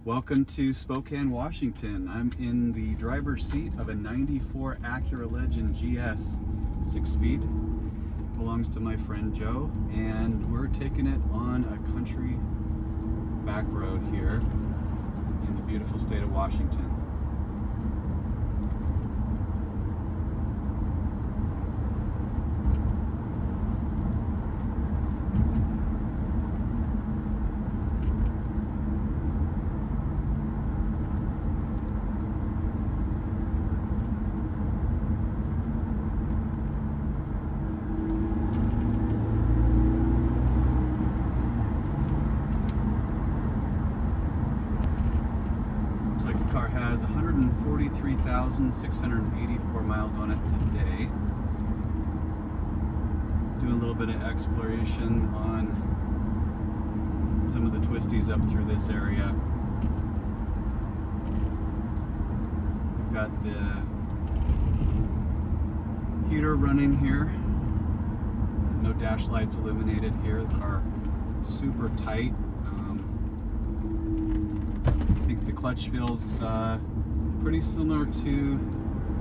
Welcome to Spokane, Washington. I'm in the driver's seat of a 94 Acura Legend GS 6-speed. Belongs to my friend Joe, and we're taking it on a country back road here in the beautiful state of Washington. Looks like the car has 143,684 miles on it today. Doing a little bit of exploration on some of the twisties up through this area. We've got the heater running here. No dash lights illuminated here. The car is super tight. I think the clutch feels pretty similar to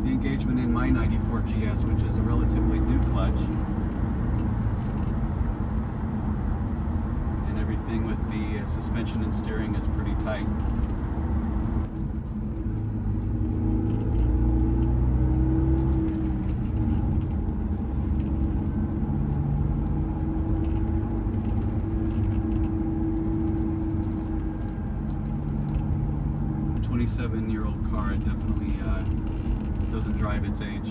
the engagement in my 94 GS, which is a relatively new clutch. And everything with the suspension and steering is pretty tight. A 27-year-old car, it definitely doesn't drive its age.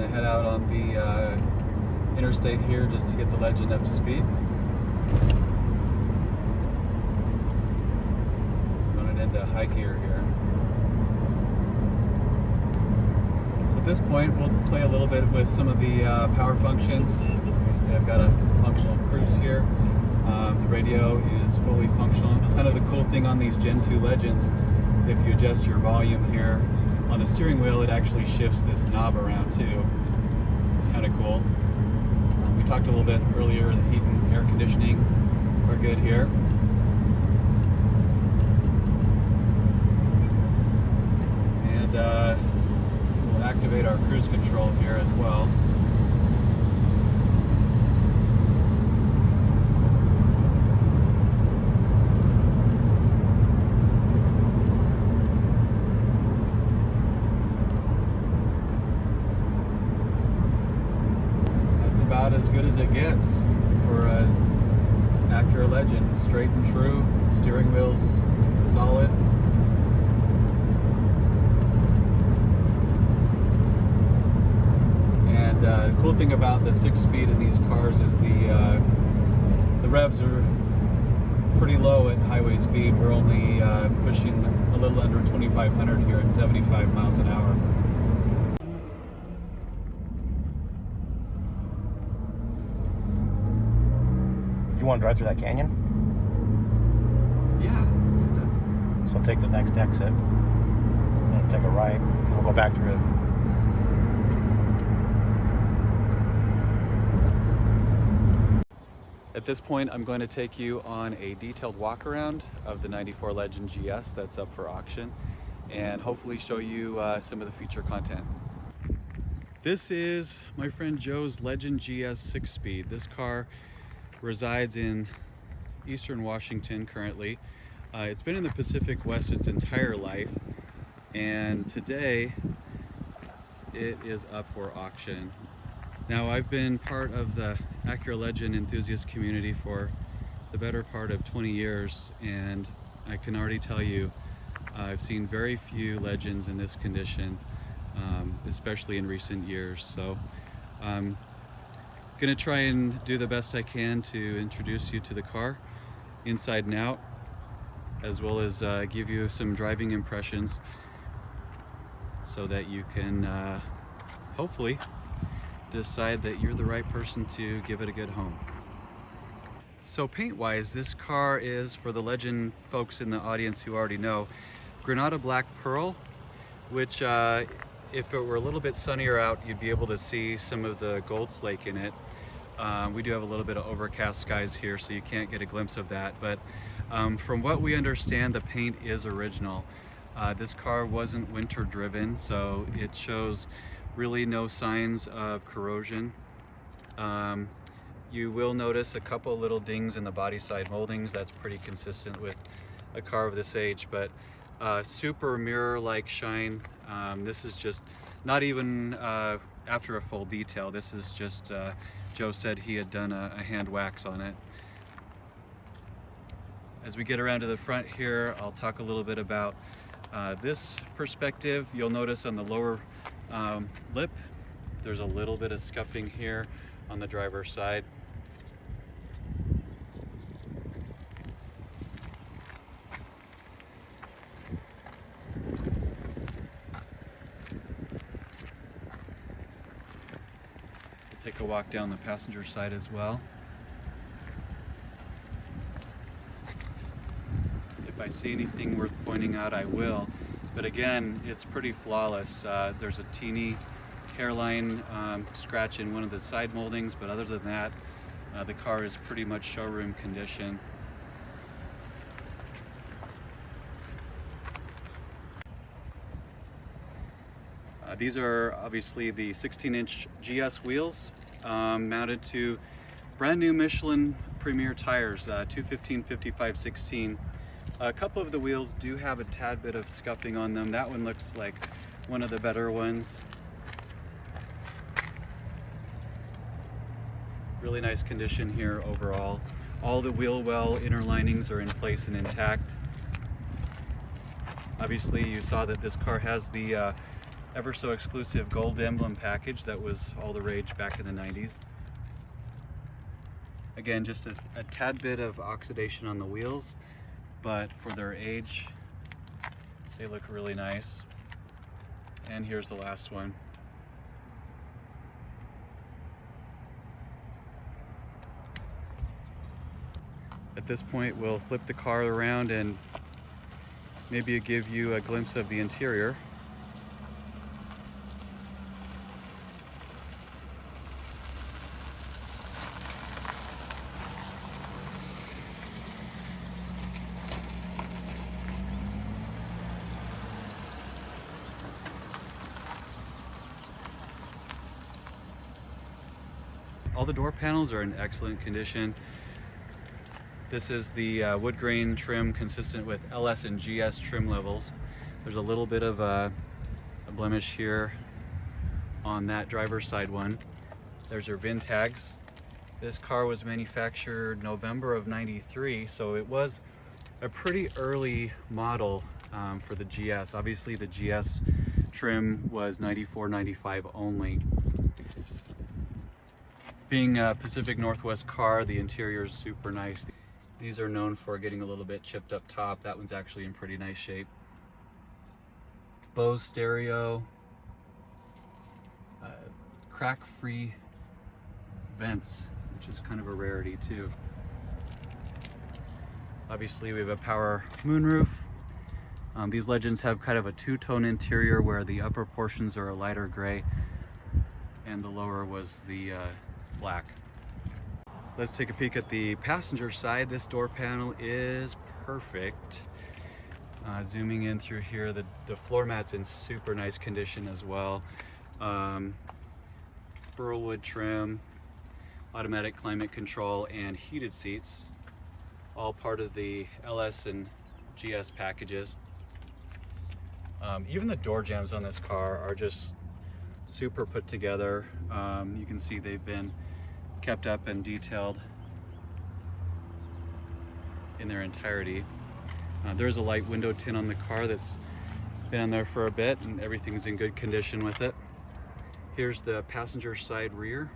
Head out on the interstate here just to get the Legend up to speed. Running into high gear here. So at this point we'll play a little bit with some of the power functions. Obviously I've got a functional cruise here. The radio is fully functional. Kind of the cool thing on these Gen 2 Legends, if you adjust your volume here on the steering wheel, it actually shifts this knob around too. Kind of cool. We talked a little bit earlier, the heat and air conditioning are good here. And we'll activate our cruise control here as well. About as good as it gets for a Acura Legend. Straight and true, steering wheel's solid. And the cool thing about the 6-speed in these cars is the revs are pretty low at highway speed. We're only pushing a little under 2,500 here at 75 miles an hour. You want to drive through that canyon? Yeah, that's good. So take the next exit, and take a right, and we'll go back through it. At this point, I'm going to take you on a detailed walk around of the 94 Legend GS that's up for auction, and hopefully show you some of the feature content. This is my friend Joe's Legend GS 6-speed. This car resides in eastern Washington currently. It's been in the Pacific West its entire life, and today it is up for auction. Now, I've been part of the Acura Legend enthusiast community for the better part of 20 years, and I can already tell you I've seen very few Legends in this condition, especially in recent years. So I'm gonna try and do the best I can to introduce you to the car inside and out, as well as give you some driving impressions so that you can hopefully decide that you're the right person to give it a good home. So paint-wise, this car is, for the Legend folks in the audience who already know, Granada Black Pearl, which if it were a little bit sunnier out, you'd be able to see some of the gold flake in it. We do have a little bit of overcast skies here, so you can't get a glimpse of that, but from what we understand, the paint is original. This car wasn't winter driven, so it shows really no signs of corrosion. You will notice a couple little dings in the body side moldings. That's pretty consistent with a car of this age, but super mirror-like shine. This is just not even after a full detail. This is just, Joe said he had done a hand wax on it. As we get around to the front here, I'll talk a little bit about this perspective. You'll notice on the lower lip, there's a little bit of scuffing here on the driver's side. Take a walk down the passenger side as well. If I see anything worth pointing out, I will. But again, it's pretty flawless. There's a teeny hairline scratch in one of the side moldings, but other than that, the car is pretty much showroom condition. These are obviously the 16-inch GS wheels mounted to brand new Michelin Premier tires, 215, 55, 16. A couple of the wheels do have a tad bit of scuffing on them. That one looks like one of the better ones. Really nice condition here overall. All the wheel well inner linings are in place and intact. Obviously you saw that this car has the ever so exclusive gold emblem package that was all the rage back in the 90s. Again, just a tad bit of oxidation on the wheels, but for their age, they look really nice. And here's the last one. At this point, we'll flip the car around and maybe give you a glimpse of the interior. All the door panels are in excellent condition. This is the wood grain trim consistent with LS and GS trim levels. There's a little bit of a blemish here on that driver's side one. There's your VIN tags. This car was manufactured November of '93, so it was a pretty early model for the GS. Obviously the GS trim was 94, 95 only. Being a Pacific Northwest car, the interior is super nice. These are known for getting a little bit chipped up top. That one's actually in pretty nice shape. Bose stereo, crack-free vents, which is kind of a rarity too. Obviously we have a power moonroof. These Legends have kind of a two-tone interior where the upper portions are a lighter gray and the lower was the black. Let's take a peek at the passenger side. This door panel is perfect. Zooming in through here, the floor mat's in super nice condition as well. Burl wood trim, automatic climate control, and heated seats, all part of the LS and GS packages. Even the door jambs on this car are just super put together. You can see they've been kept up and detailed in their entirety. There's a light window tint on the car that's been on there for a bit, and everything's in good condition with it. Here's the passenger side rear.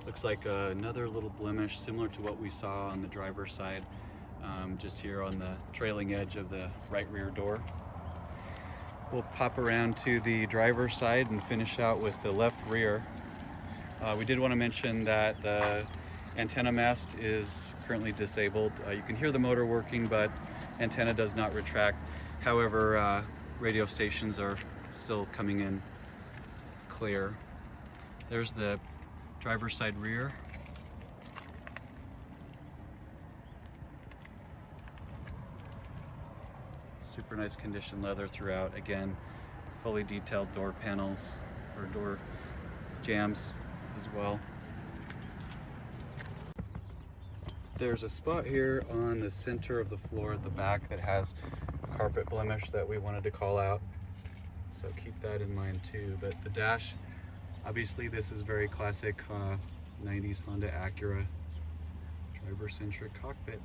Looks like another little blemish similar to what we saw on the driver's side, just here on the trailing edge of the right rear door. We'll pop around to the driver's side and finish out with the left rear. We did want to mention that the antenna mast is currently disabled. You can hear the motor working, but antenna does not retract. However, radio stations are still coming in clear. There's the driver's side rear. Super nice condition leather throughout. Again, fully detailed door panels or door jambs as well. There's a spot here on the center of the floor at the back that has a carpet blemish that we wanted to call out, so keep that in mind too. But the dash, obviously this is very classic 90s Honda Acura driver-centric cockpit.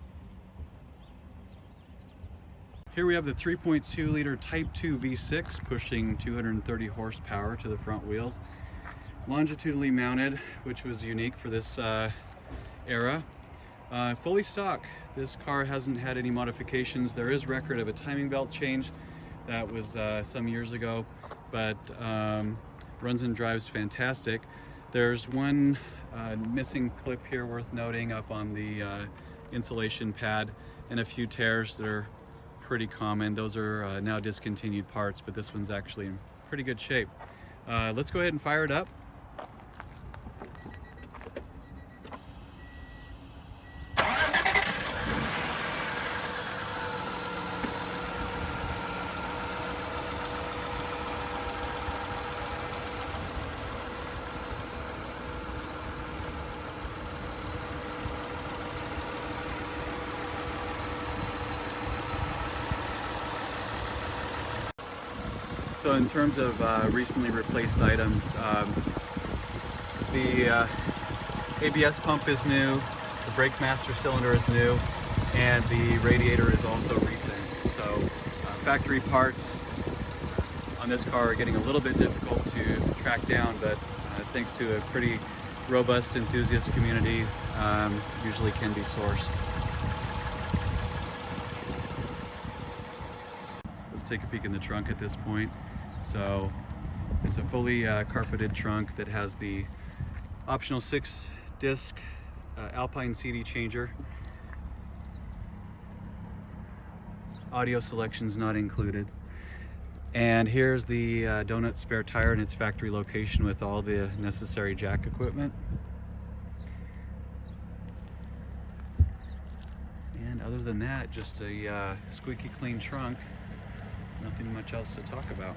Here we have the 3.2 liter Type 2 V6 pushing 230 horsepower to the front wheels. Longitudinally mounted, which was unique for this era. Fully stock. This car hasn't had any modifications. There is record of a timing belt change that was some years ago, but runs and drives fantastic. There's one missing clip here worth noting up on the insulation pad, and a few tears that are pretty common. Those are now discontinued parts, but this one's actually in pretty good shape. Let's go ahead and fire it up. So in terms of recently replaced items, the ABS pump is new, the brake master cylinder is new, and the radiator is also recent. So factory parts on this car are getting a little bit difficult to track down, but thanks to a pretty robust enthusiast community, usually can be sourced. Let's take a peek in the trunk at this point. So it's a fully carpeted trunk that has the optional 6-disc Alpine CD changer. Audio selections not included. And here's the donut spare tire in its factory location with all the necessary jack equipment. And other than that, just a squeaky clean trunk. Nothing much else to talk about.